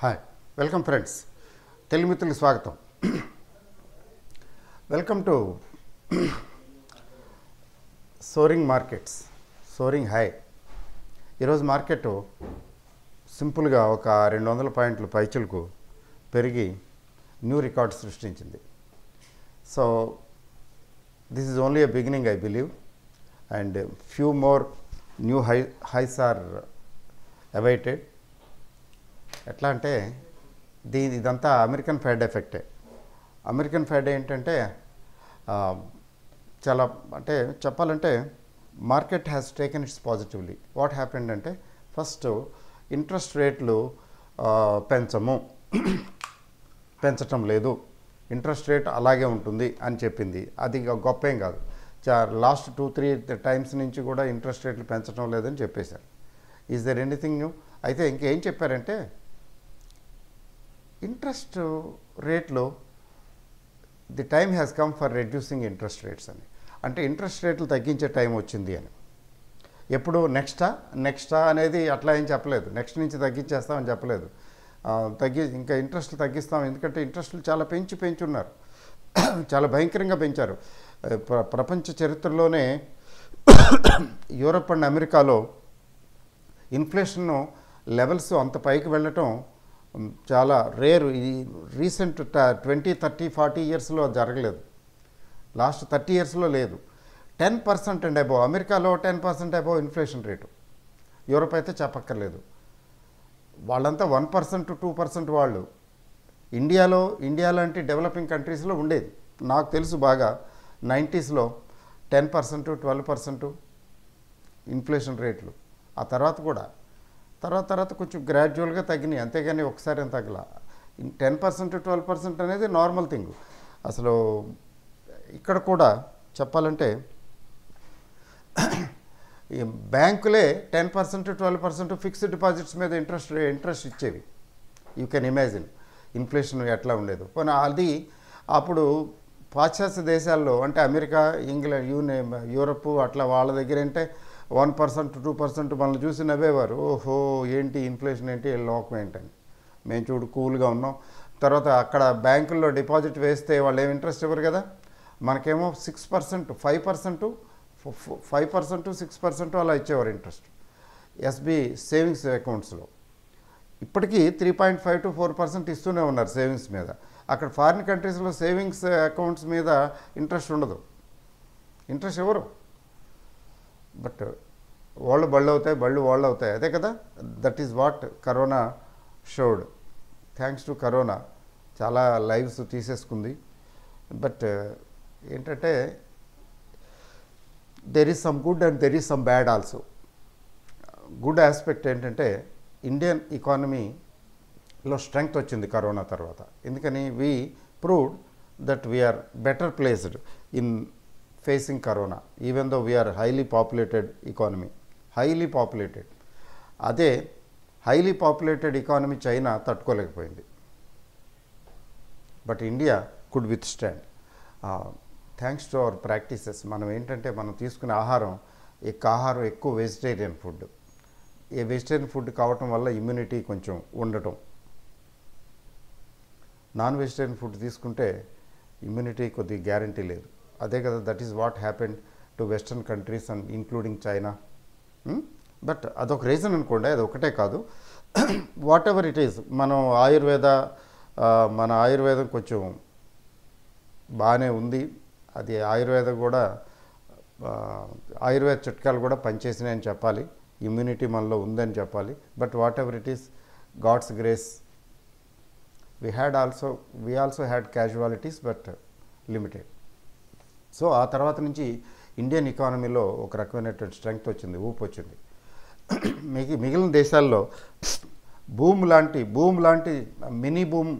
Hi welcome friends తెలుగు మిత్రులకు స్వాగతం. Welcome to soaring markets, soaring high. ఈరోజు మార్కెట్ సింపుల్గా ఒక 200 పాయింట్ల పైచులకు పెరిగి న్యూ రికార్డ్ సృష్టించింది. So this is only a beginning I believe, and few more new highs are awaited. ఎట్లా అంటే ఇదంతా అమెరికన్ ఫెడ్ ఎఫెక్టే. అమెరికన్ ఫెడ్ ఏంటంటే చాలా అంటే చెప్పాలంటే market has taken its positively. What happened అంటే ఫస్ట్ ఇంట్రెస్ట్ రేట్లు పెంచటం లేదు, ఇంట్రెస్ట్ రేట్ అలాగే ఉంటుంది అని చెప్పింది. అది గొప్ప ఏం కాదు. లాస్ట్ 2-3 టైమ్స్ నుంచి కూడా ఇంట్రెస్ట్ రేట్లు పెంచడం లేదని చెప్పేశారు. Is there anything new? అయితే ఇంకేం చెప్పారంటే ఇంట్రెస్ట్ రేట్లో the time has come for reducing interest rates అని. అంటే ఇంట్రెస్ట్ రేట్లు తగ్గించే టైం వచ్చింది అని. ఎప్పుడు నెక్స్టా అనేది అట్లా ఏం చెప్పలేదు. నెక్స్ట్ నుంచి తగ్గించేస్తామని చెప్పలేదు. ఇంకా ఇంట్రెస్ట్లు తగ్గిస్తాం, ఎందుకంటే ఇంట్రెస్ట్లు చాలా పెంచున్నారు, చాలా భయంకరంగా పెంచారు. ప్రపంచ చరిత్రలోనే యూరప్ అండ్ అమెరికాలో ఇన్ఫ్లేషన్ లెవెల్స్ అంత పైకి వెళ్ళటం చాలా రేరు. ఈ రీసెంట్ 20, 30, 40 ఇయర్స్లో జరగలేదు. లాస్ట్ 30 ఇయర్స్లో లేదు. 10% అండ్ అబోవ్, అమెరికాలో 10% అబోవ్ ఇన్ఫ్లేషన్ రేటు. యూరోప్ అయితే చెప్పక్కర్లేదు, వాళ్ళంతా 1%, 2% వాళ్ళు. ఇండియా లాంటి డెవలపింగ్ కంట్రీస్లో ఉండేది. నాకు తెలుసు బాగా 90స్లో 10%, 12% ఇన్ఫ్లేషన్ రేట్లు. ఆ తర్వాత కొంచెం గ్రాడ్యువల్గా తగ్గినాయి, అంతేగాని ఒకసారి ఏం తగ్గల. 10%, 12% అనేది నార్మల్ థింగ్. అసలు ఇక్కడ కూడా చెప్పాలంటే బ్యాంకులే 10%, 12% ఫిక్స్డ్ డిపాజిట్స్ మీద ఇంట్రెస్ట్ ఇచ్చేవి. యూ కెన్ ఇమాజిన్ ఇన్ఫ్లేషన్ ఎట్లా ఉండేది. పోనీ అది అప్పుడు పాశ్చాత్య దేశాల్లో అంటే అమెరికా, ఇంగ్లాండ్, యూరప్ అట్లా వాళ్ళ దగ్గర అంటే 1%, 2% మనల్ని చూసి నవ్వేవారు. ఓహో ఏంటి ఇన్ఫ్లేషన్ ఏంటి, లోకం ఏంటని. మేము చూడు కూల్గా ఉన్నాం. తర్వాత అక్కడ బ్యాంకుల్లో డిపాజిట్ వేస్తే వాళ్ళు ఏం ఇంట్రెస్ట్ ఇవ్వరు కదా. మనకేమో 6%, 5%, 6% అలా ఇచ్చేవారు ఇంట్రెస్ట్ ఎస్బీ సేవింగ్స్ అకౌంట్స్లో. ఇప్పటికీ 3.5 to 4% ఇస్తూనే ఉన్నారు సేవింగ్స్ మీద. అక్కడ ఫారిన్ కంట్రీస్లో సేవింగ్స్ అకౌంట్స్ మీద ఇంట్రెస్ట్ ఉండదు, ఇంట్రెస్ట్ ఇవ్వరు. బట్ బళ్ళు అవుతాయి, అదే కదా. That is what corona showed. Thanks to corona చాలా లైవ్స్ తీసేసుకుంది. బట్ ఏంటంటే there is some good and there is some bad also. Good aspect ఏంటంటే ఇండియన్ ఎకానమీలో స్ట్రెంగ్త్ వచ్చింది కరోనా తర్వాత. ఎందుకని we proved that we are better placed in facing corona, even though we are highly populated economy. అదే highly populated economy China తట్టుకోలేకపోయింది. But India could with stand thanks to our practices. మనం ఏంటంటే మనం తీసుకునే ఆహారం ఎక్కువ వెజిటేరియన్ ఫుడ్. ఈ వెజిటేరియన్ ఫుడ్ కావటం వల్ల ఇమ్యూనిటీ కొంచెం ఉండటం. నాన్ వెజిటేరియన్ ఫుడ్ తీసుకుంటే ఇమ్యూనిటీ కొద్దిగా గ్యారంటీ లేదు. అదే కదా, that is what happened to western countries and including China. But అదొక రీజన్ అనుకోండి, అది ఒకటే కాదు. వాట్ ఎవర్ ఇట్ ఈస్, మన ఆయుర్వేదం కొంచెం బాగానే ఉంది. అది ఆయుర్వేద చిట్కాలు కూడా పనిచేసినాయని చెప్పాలి. ఇమ్యూనిటీ మనలో ఉందని చెప్పాలి. But what it is, God's grace. We also had casualties but limited. So ఆ తర్వాత నుంచి ఇండియన్ ఎకానమీలో ఒక రకమైనటువంటి స్ట్రెంగ్త్ వచ్చింది, ఊపు వచ్చింది. మిగిలిన దేశాల్లో బూమ్ లాంటి మినీ బూమ్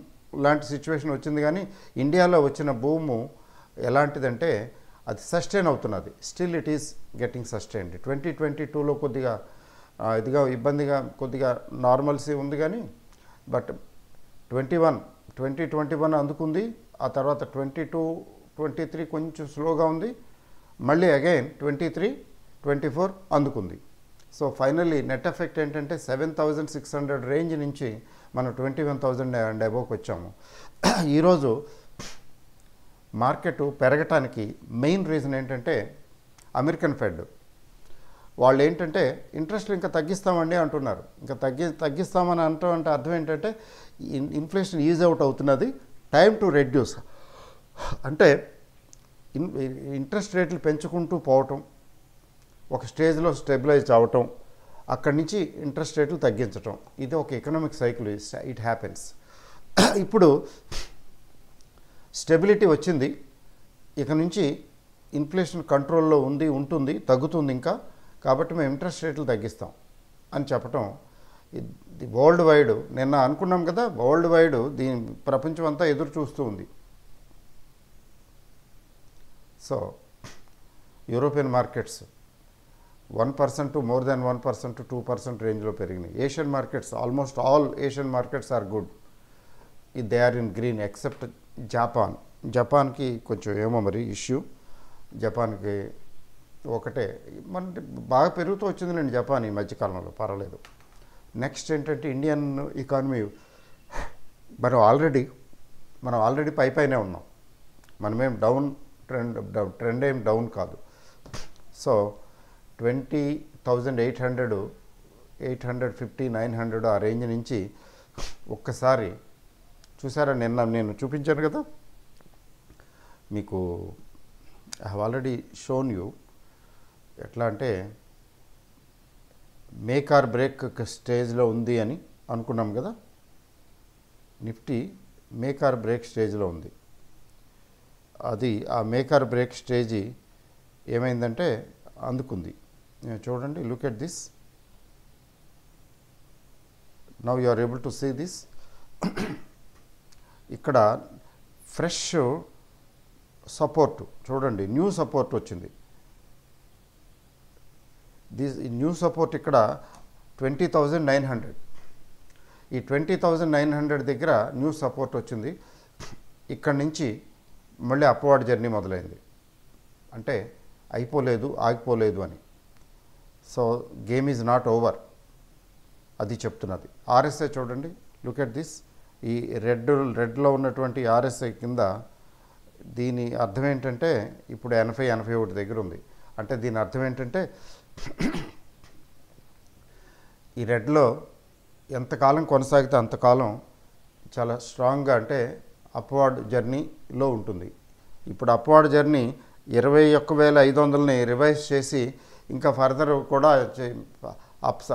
లాంటి సిచ్యువేషన్ వచ్చింది. కానీ ఇండియాలో వచ్చిన బూము ఎలాంటిదంటే అది సస్టైన్ అవుతున్నది. Still it is getting sustained. 2022లో కొద్దిగా ఇబ్బందిగా కొద్దిగా నార్మల్సీ ఉంది. కానీ బట్ 2021 అందుకుంది. ఆ తర్వాత 22, 23 కొంచెం స్లోగా ఉంది. మళ్ళీ అగైన్ 23, 24 అందుకుంది. సో ఫైనల్లీ నెట్ ఎఫెక్ట్ ఏంటంటే 7,600 రేంజ్ నుంచి మనం 21,000 అండ్ అబోవ్కి వచ్చాము. ఈరోజు మార్కెట్ పెరగటానికి మెయిన్ రీజన్ ఏంటంటే అమెరికన్ ఫెడ్ వాళ్ళు ఏంటంటే ఇంట్రెస్ట్లు ఇంకా తగ్గిస్తామండి అంటున్నారు. ఇంకా తగ్గిస్తామని అంటాం అంటే అర్థం ఏంటంటే ఇన్ఫ్లేషన్ ఈజ్ అవుట్ అవుతున్నది, టైం టు రెడ్యూస్ అంటే ఇంట్రెస్ట్ రేట్లు పెంచుకుంటూ పోవటం, ఒక స్టేజ్లో స్టెబిలైజ్ అవ్వటం, అక్కడి నుంచి ఇంట్రెస్ట్ రేట్లు తగ్గించటం, ఇది ఒక ఎకనామిక్ సైకిల్, ఇట్ హ్యాపెన్స్. ఇప్పుడు స్టెబిలిటీ వచ్చింది, ఇక నుంచి ఇన్ఫ్లేషన్ కంట్రోల్లో ఉంటుంది, తగ్గుతుంది ఇంకా, కాబట్టి మేము ఇంట్రెస్ట్ రేట్లు తగ్గిస్తాం అని చెప్పటం ఇది వరల్డ్ వైడ్. నిన్న అనుకున్నాం కదా, వరల్డ్ వైడ్ దీని ప్రపంచం అంతా ఎదురు చూస్తూ ఉంది. So European markets 1% more than 1% 2% రేంజ్లో పెరిగినాయి. Asian markets almost all Asian markets are good, they are in green except జపాన్కి కొంచెం ఏమో మరి ఇష్యూ. జపాన్కి ఒకటే మన బాగా పెరుగుతూ వచ్చిందిలేండి జపాన్ ఈ మధ్యకాలంలో, పర్వాలేదు. నెక్స్ట్ ఏంటంటే ఇండియన్ ఎకానమీ మనం ఆల్రెడీ పైనే ఉన్నాం, మనమేం ట్రెండ్ ఏం డౌన్ కాదు. సో 20,800 850 900 ఆ రేంజ్ నుంచి ఒక్కసారి చూసారా, నిన్న నేను చూపించాను కదా మీకు, I have already shown you. ఎట్లా అంటే మేక్ ఆర్ బ్రేక్ స్టేజ్లో ఉంది అని అనుకున్నాం కదా, నిఫ్టీ మేక్ ఆర్ బ్రేక్ స్టేజ్లో ఉంది. అది ఆ మేక్ ఆర్ బ్రేక్ స్టేజీ ఏమైందంటే అందుకుంది. చూడండి, look at this, now you are able to see this. ఇక్కడ ఫ్రెష్ సపోర్ట్ చూడండి, న్యూ సపోర్ట్ వచ్చింది. దిస్ న్యూ సపోర్ట్ ఇక్కడ 20,900, ఈ 20,900 దగ్గర న్యూ సపోర్ట్ వచ్చింది. ఇక్కడ నుంచి మళ్ళీ అప్వర్డ్ జర్నీ మొదలైంది, అంటే అయిపోలేదు, ఆగిపోలేదు అని. So game is not over, అది చెప్తున్నది. ఆర్ఎస్ఐ చూడండి, లుక్ ఎట్ దిస్, ఈ రెడ్లో ఉన్నటువంటి ఆర్ఎస్ఐ కింద దీని అర్థం ఏంటంటే ఇప్పుడు 80-81 దగ్గర ఉంది. అంటే దీని అర్థం ఏంటంటే ఈ రెడ్లో ఎంతకాలం కొనసాగితే అంతకాలం చాలా స్ట్రాంగ్గా, అంటే అప్వార్డ్ జర్నీలో ఉంటుంది. ఇప్పుడు అప్వార్డ్ జర్నీ 21,500ని రివైజ్ చేసి ఇంకా ఫర్దర్ కూడా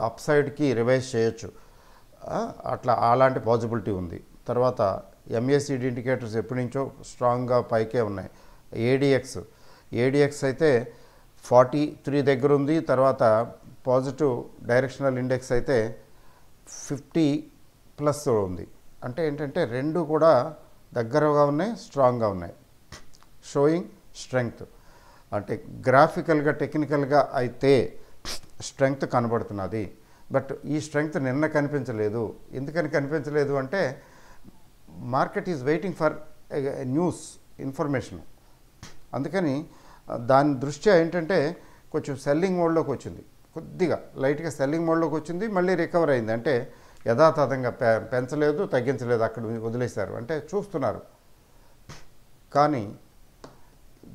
అప్ సైడ్కి రివైజ్ చేయొచ్చు, అలాంటి పాసిబిలిటీ ఉంది. తర్వాత ఎంఏసిడి ఇండికేటర్స్ ఎప్పటి నుంచో స్ట్రాంగ్గా పైకే ఉన్నాయి. ఏడిఎక్స్ అయితే 43 దగ్గర ఉంది. తర్వాత పాజిటివ్ డైరెక్షనల్ ఇండెక్స్ అయితే 50+ ఉంది. అంటే ఏంటంటే రెండు కూడా దగ్గరగా ఉన్నాయి, స్ట్రాంగ్గా ఉన్నాయి, షోయింగ్ స్ట్రెంగ్త్. అంటే గ్రాఫికల్గా టెక్నికల్గా అయితే స్ట్రెంగ్త్ కనబడుతున్నది. బట్ ఈ స్ట్రెంగ్త్ నిన్న కనిపించలేదు. ఎందుకని కనిపించలేదు అంటే market is waiting for news information. అందుకని దాని దృష్ట్యా ఏంటంటే కొంచెం సెల్లింగ్ మోడ్లోకి వచ్చింది, కొద్దిగా లైట్గా సెల్లింగ్ మోడ్లోకి వచ్చింది, మళ్ళీ రికవర్ అయింది. అంటే యథాతథంగా పెంచలేదు, తగ్గించలేదు, అక్కడ వదిలేశారు, అంటే చూస్తున్నారు. కానీ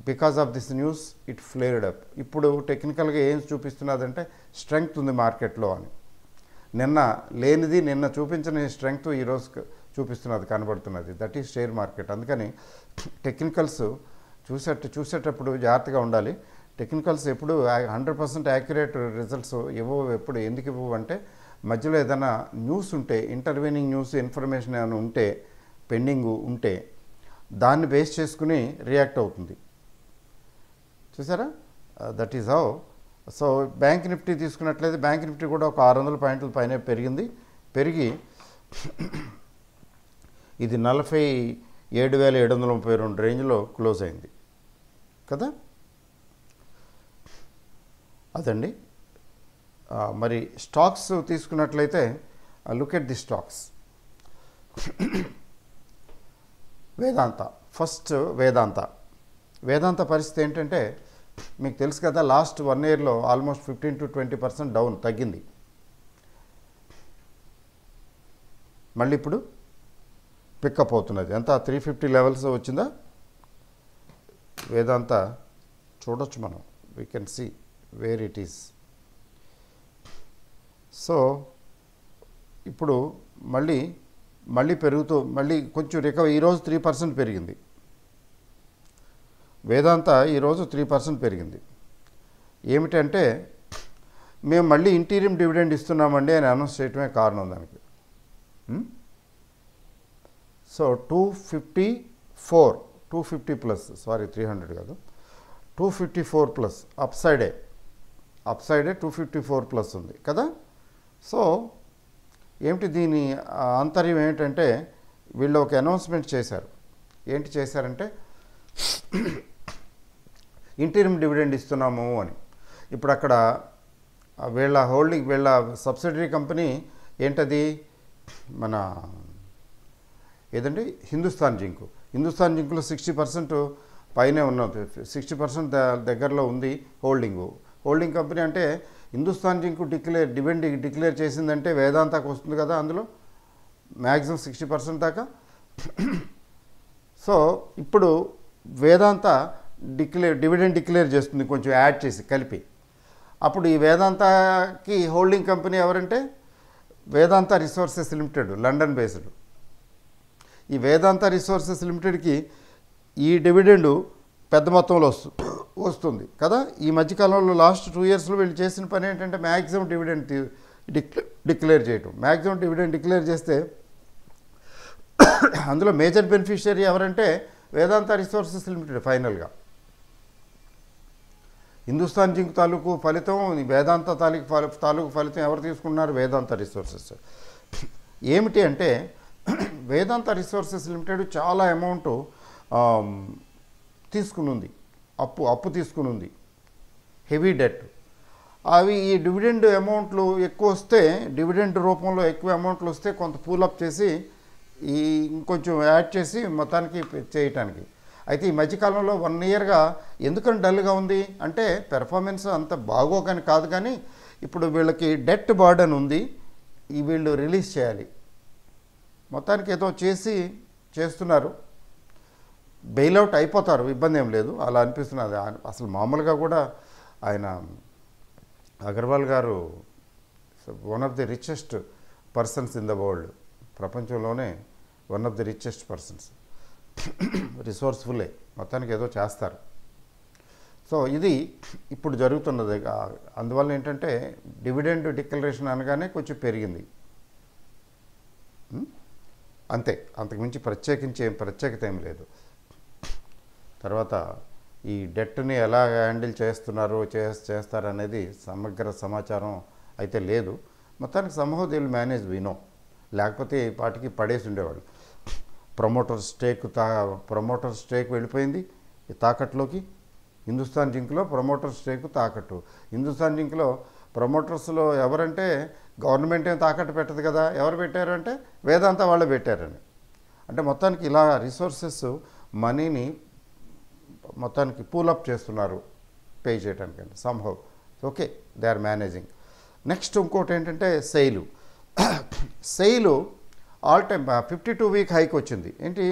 because of this news it flared up. ఇప్పుడు టెక్నికల్గా ఏం చూపిస్తున్నదంటే స్ట్రెంగ్త్ ఉంది మార్కెట్లో అని. నిన్న లేనిది, నిన్న చూపించిన స్ట్రెంగ్త్ ఈరోజు చూపిస్తున్నది, కనబడుతున్నది. That is share market. అందుకని టెక్నికల్స్ చూసేటప్పుడు జాగ్రత్తగా ఉండాలి. టెక్నికల్స్ ఎప్పుడు 100% యాక్యురేట్ రిజల్ట్స్ ఇవ్వవు. ఎప్పుడు ఎందుకు ఇవ్వవు అంటే మధ్యలో ఏదైనా న్యూస్ ఉంటే, ఇంటర్వీనింగ్ న్యూస్ ఇన్ఫర్మేషన్ ఏమైనా ఉంటే, పెండింగ్ ఉంటే దాన్ని బేస్ చేసుకుని రియాక్ట్ అవుతుంది. చూసారా, that is how. So bank Nifty తీసుకున్నట్లయితే బ్యాంక్ నిఫ్టీ కూడా ఒక 600 పాయింట్ల పైన పెరిగి ఇది 47,732 రేంజ్లో క్లోజ్ అయింది కదా. అదండి. మరి స్టాక్స్ తీసుకున్నట్లయితే look at the stocks. First Vedanta పరిస్థితి ఏంటంటే మీకు తెలుసు కదా, లాస్ట్ 1 ఇయర్లో ఆల్మోస్ట్ 15 to 20% డౌన్ తగ్గింది. మళ్ళీ ఇప్పుడు పికప్ అవుతున్నది. ఎంత 350 లెవెల్స్ వచ్చిందా వేదాంత చూడొచ్చు మనం. We can see where it is. So ఇప్పుడు మళ్ళీ పెరుగుతూ మళ్ళీ కొంచెం రికవర్. ఈరోజు 3% పెరిగింది వేదాంత. ఈరోజు 3% పెరిగింది. ఏమిటంటే మేము మళ్ళీ ఇంటీరియం డివిడెండ్ ఇస్తున్నామండి అని అనౌన్స్ చేయటమే కారణం దానికి. సో 250 ప్లస్, సారీ 300 కాదు, 254 ప్లస్ అప్సైడే 254 ప్లస్ ఉంది కదా. సో ఏమిటి దీని ఆంతర్యం ఏమిటంటే వీళ్ళు ఒక అనౌన్స్మెంట్ చేశారు. ఏంటి చేశారంటే ఇంటీరియం డివిడెండ్ ఇస్తున్నాము అని. ఇప్పుడు అక్కడ వీళ్ళ హోల్డింగ్, వీళ్ళ సబ్సిడరీ కంపెనీ ఏంటది, మన ఏదండి హిందుస్థాన్ జింక్లో 60% పైనే ఉన్నది, 60% దగ్గరలో ఉంది హోల్డింగ్ కంపెనీ. అంటే హిందుస్థాన్ జింక్ డివిడెండ్ డిక్లేర్ చేసిందంటే వేదాంతకు వస్తుంది కదా అందులో మ్యాక్సిమం 60% దాకా. సో ఇప్పుడు వేదాంత డివిడెండ్ డిక్లేర్ చేస్తుంది కొంచెం యాడ్ చేసి కలిపి. అప్పుడు ఈ వేదాంతకి హోల్డింగ్ కంపెనీ ఎవరంటే వేదాంత రిసోర్సెస్ లిమిటెడ్, లండన్ బేస్డ్. ఈ వేదాంత రిసోర్సెస్ లిమిటెడ్కి ఈ డివిడెండ్ పెద్ద మొత్తంలో వస్తుంది కదా. ఈ మధ్యకాలంలో లాస్ట్ 2 ఇయర్స్లో వీళ్ళు చేసిన పని ఏంటంటే మ్యాక్సిమం డివిడెండ్ డిక్లేర్ చేయటం. మ్యాక్సిమం డివిడెండ్ డిక్లేర్ చేస్తే అందులో మేజర్ బెనిఫిషియరీ ఎవరంటే వేదాంత రిసోర్సెస్ లిమిటెడ్. ఫైనల్గా హిందుస్థాన్ జింక్ తాలూకు ఫలితం, వేదాంత తాలూకు ఫలితం ఎవరు తీసుకున్నారు? వేదాంత రిసోర్సెస్. ఏమిటి అంటే వేదాంత రిసోర్సెస్ లిమిటెడ్ చాలా అమౌంట్ తీసుకునుంది, అప్పు తీసుకునుంది, హెవీ డెట్. అవి ఈ డివిడెండ్ అమౌంట్లు ఎక్కువ వస్తే, డివిడెండ్ రూపంలో ఎక్కువ అమౌంట్లు వస్తే కొంత పూలప్ చేసి ఇంకొంచెం యాడ్ చేసి మొత్తానికి చేయటానికి. అయితే ఈ మధ్యకాలంలో 1 ఇయర్గా ఎందుకని డల్గా ఉంది అంటే పెర్ఫార్మెన్స్ అంత బాగోకని కాదు, కానీ ఇప్పుడు వీళ్ళకి డెట్ బర్డెన్ ఉంది, వీళ్ళు రిలీజ్ చేయాలి. మొత్తానికి ఏదో చేస్తున్నారు, బెయిల్అవుట్ అయిపోతారు, ఇబ్బంది ఏం లేదు అలా అనిపిస్తున్నది. అసలు మామూలుగా కూడా ఆయన అగర్వాల్ గారు one of the richest persons in the world, ప్రపంచంలోనే one of the richest persons, రిసోర్స్ఫుల్లే, మొత్తానికి ఏదో చేస్తారు. సో ఇది ఇప్పుడు జరుగుతున్నది. అందువల్ల ఏంటంటే డివిడెండ్ డిక్లరేషన్ అనగానే కొంచెం పెరిగింది అంతే, అంతకుమించి ప్రత్యేకత ఏం లేదు. తర్వాత ఈ డెట్ని ఎలా హ్యాండిల్ చేస్తారనేది సమగ్ర సమాచారం అయితే లేదు. మొత్తానికి somehow they will manage, we know. లేకపోతే ఈ పాటికి పడేసి ఉండేవాళ్ళు. ప్రమోటర్ స్టేక్ వెళ్ళిపోయింది ఈ తాకట్లోకి. హిందుస్థాన్ జింక్లో ప్రమోటర్ స్టేక్ తాకట్టు. హిందుస్థాన్ జింక్లో ప్రమోటర్స్లో ఎవరంటే గవర్నమెంట్ ఏం తాకట్టు పెట్టదు కదా, ఎవరు పెట్టారు అంటే వేదాంత వాళ్ళే పెట్టారని. అంటే మొత్తానికి ఇలా రిసోర్సెస్ మనీని మొత్తానికి పూలప్ చేస్తున్నారు పే చేయడానికండి somehow. Okay, they are managing. Next ఇంకోటి ఏంటంటే సెయిలు ఆల్ టైమ్ 52-వీక్ హైక్ వచ్చింది. ఏంటి,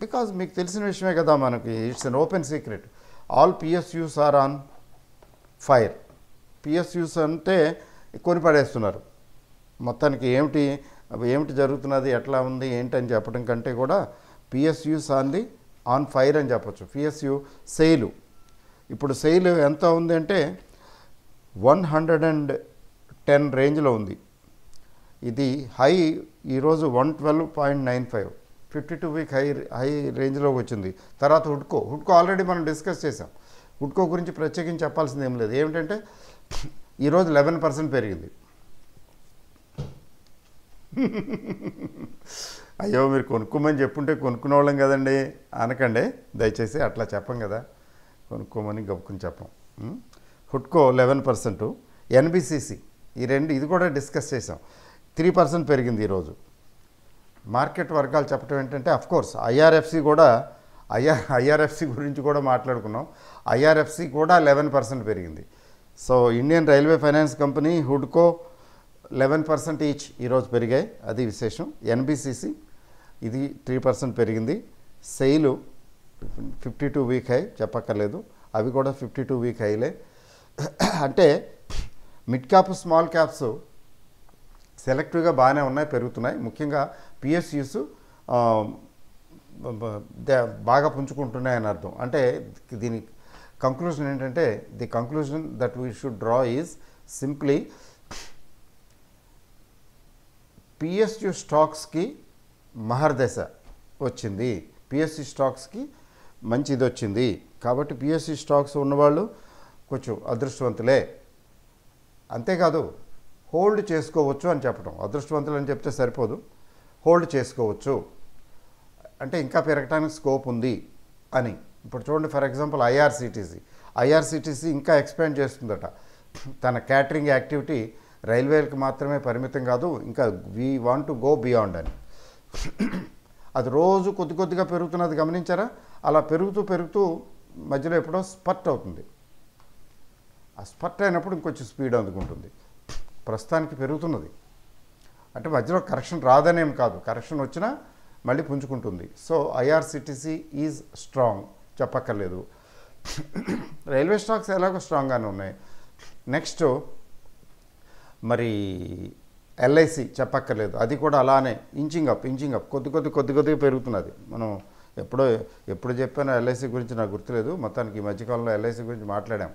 బికాజ్ మీకు తెలిసిన విషయమే కదా మనకి, it's an open secret. All PSUs are on fire. PSUs అంటే కొని పడేస్తున్నారు. మొత్తానికి ఏమిటి జరుగుతున్నది, ఎట్లా ఉంది ఏంటని చెప్పడం కంటే కూడా పిఎస్యూస్ ఆన్ ఫైర్ అని చెప్పచ్చు. పిఎస్యూ సెయిలు ఇప్పుడు సెయిల్ ఎంత ఉంది అంటే 110 రేంజ్లో ఉంది. ఇది హై ఈరోజు 112.95, 52-వీక్ హై రేంజ్లోకి వచ్చింది. తర్వాత హుడ్కో ఆల్రెడీ మనం డిస్కస్ చేసాం. హుడ్కో గురించి ప్రత్యేకించి చెప్పాల్సింది ఏం లేదు. ఏమిటంటే ఈరోజు 11% పెరిగింది. అయ్యో మీరు కొనుక్కోమని చెప్పుంటే కొనుక్కునే వాళ్ళం కదండి అనకండి దయచేసి, అట్లా చెప్పం కదా, కొనుక్కోమని గప్పుకుని చెప్పం. హుడ్కో 11%, ఎన్బిసిసి ఇది కూడా డిస్కస్ చేసాం, 3% పెరిగింది ఈరోజు. మార్కెట్ వర్గాలు చెప్పడం ఏంటంటే అఫ్కోర్స్ ఐఆర్ఎఫ్సి గురించి కూడా మాట్లాడుకున్నాం. ఐఆర్ఎఫ్సి కూడా 11% పెరిగింది. So Indian railway finance company, హుడ్కో 11% ఈచ్ ఈరోజు పెరిగాయి, అది విశేషం. ఎన్బిసిసి ఇది 3% పెరిగింది. సెయిలు 52 వీక్ హై చెప్పక్కర్లేదు, అవి కూడా 52 వీక్ హైలే. అంటే మిడ్ క్యాప్ స్మాల్ క్యాప్స్ సెలెక్టివ్గా బాగానే ఉన్నాయి, పెరుగుతున్నాయి. ముఖ్యంగా పిఎస్యూస్ బాగా పుంజుకుంటున్నాయని అర్థం. అంటే దీని కంక్లూజన్ ఏంటంటే, the conclusion that we should draw is simply PSU స్టాక్స్కి మహర్దశ వచ్చింది, పిఎస్సి స్టాక్స్కి మంచి ఇది వచ్చింది. కాబట్టి పిఎస్సి స్టాక్స్ ఉన్నవాళ్ళు కొంచెం అదృష్టవంతులే. అంతేకాదు హోల్డ్ చేసుకోవచ్చు అని చెప్పడం, అదృష్టవంతులు అని చెప్తే సరిపోదు, హోల్డ్ చేసుకోవచ్చు అంటే ఇంకా పెరగడానికి స్కోప్ ఉంది అని. ఇప్పుడు చూడండి, ఫర్ ఎగ్జాంపుల్ ఐఆర్సిటీసీ ఇంకా ఎక్స్పాండ్ చేస్తుందట. తన క్యాటరింగ్ యాక్టివిటీ రైల్వేలకు మాత్రమే పరిమితం కాదు, ఇంకా we want to go beyond అని. అది రోజు కొద్ది కొద్దిగా పెరుగుతున్నది గమనించారా? అలా పెరుగుతూ మధ్యలో ఎప్పుడో స్పర్ట్ అవుతుంది. ఆ స్పర్ట్ అయినప్పుడు ఇంకొంచెం స్పీడ్ అందుకుంటుంది. ప్రస్తుతానికి పెరుగుతున్నది అంటే మధ్యలో కరెక్షన్ రాదనేం కాదు, కరెక్షన్ వచ్చినా మళ్ళీ పుంజుకుంటుంది. సో ఐఆర్సిటీసీ ఈజ్ స్ట్రాంగ్ చెప్పక్కర్లేదు. రైల్వే స్టాక్స్ ఎలాగో స్ట్రాంగ్గానే ఉన్నాయి. నెక్స్ట్ మరి ఎల్ఐసి చెప్పక్కర్లేదు, అది కూడా అలానే ఇంచింగ్ అప్ కొద్ది పెరుగుతున్నది. మనం ఎప్పుడు చెప్పానో ఎల్ఐసి గురించి నాకు గుర్తులేదు, మొత్తానికి ఈ మధ్యకాలంలో ఎల్ఐసి గురించి మాట్లాడాం.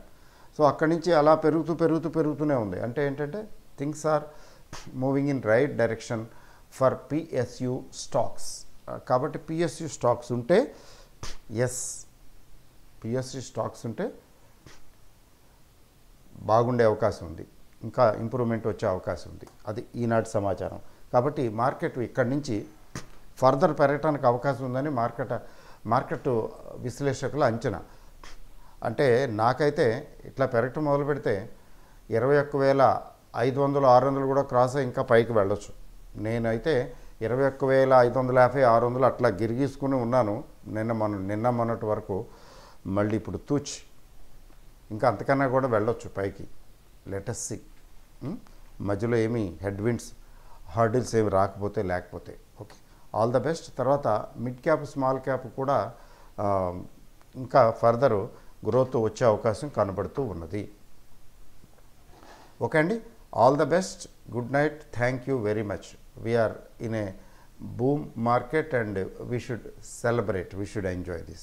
సో అక్కడి నుంచి అలా పెరుగుతూనే ఉంది. అంటే ఏంటంటే things are moving in right direction for PSU stocks. కాబట్టి పిఎస్యు స్టాక్స్ ఉంటే పిఎస్యు స్టాక్స్ ఉంటే బాగుండే అవకాశం ఉంది, ఇంకా ఇంప్రూవ్మెంట్ వచ్చే అవకాశం ఉంది. అది ఈనాటి సమాచారం. కాబట్టి మార్కెట్ ఇక్కడి నుంచి ఫర్దర్ పెరగడానికి అవకాశం ఉందని మార్కెట్ విశ్లేషకుల అంచనా. అంటే నాకైతే ఇట్లా పెరగటం మొదలు పెడితే 21,500 600 కూడా క్రాస్ అయ్యి ఇంకా పైకి వెళ్ళొచ్చు. నేనైతే 21,550 600 అట్లా గిరిగీసుకుని ఉన్నాను నిన్న మొన్నటి వరకు. మళ్ళీ ఇప్పుడు ఇంకా అంతకన్నా కూడా వెళ్ళొచ్చు పైకి. Let us see. మధ్యలో ఏమీ హర్డిల్స్ ఏమి లేకపోతే ఓకే, ఆల్ ద బెస్ట్. తర్వాత మిడ్ క్యాప్ స్మాల్ క్యాప్ కూడా ఇంకా ఫర్దర్ గ్రోత్ వచ్చే అవకాశం కనబడుతూ ఉన్నది. ఓకే అండి, all the best, good night, thank you very much. We are in a boom market and we should celebrate, we should enjoy this.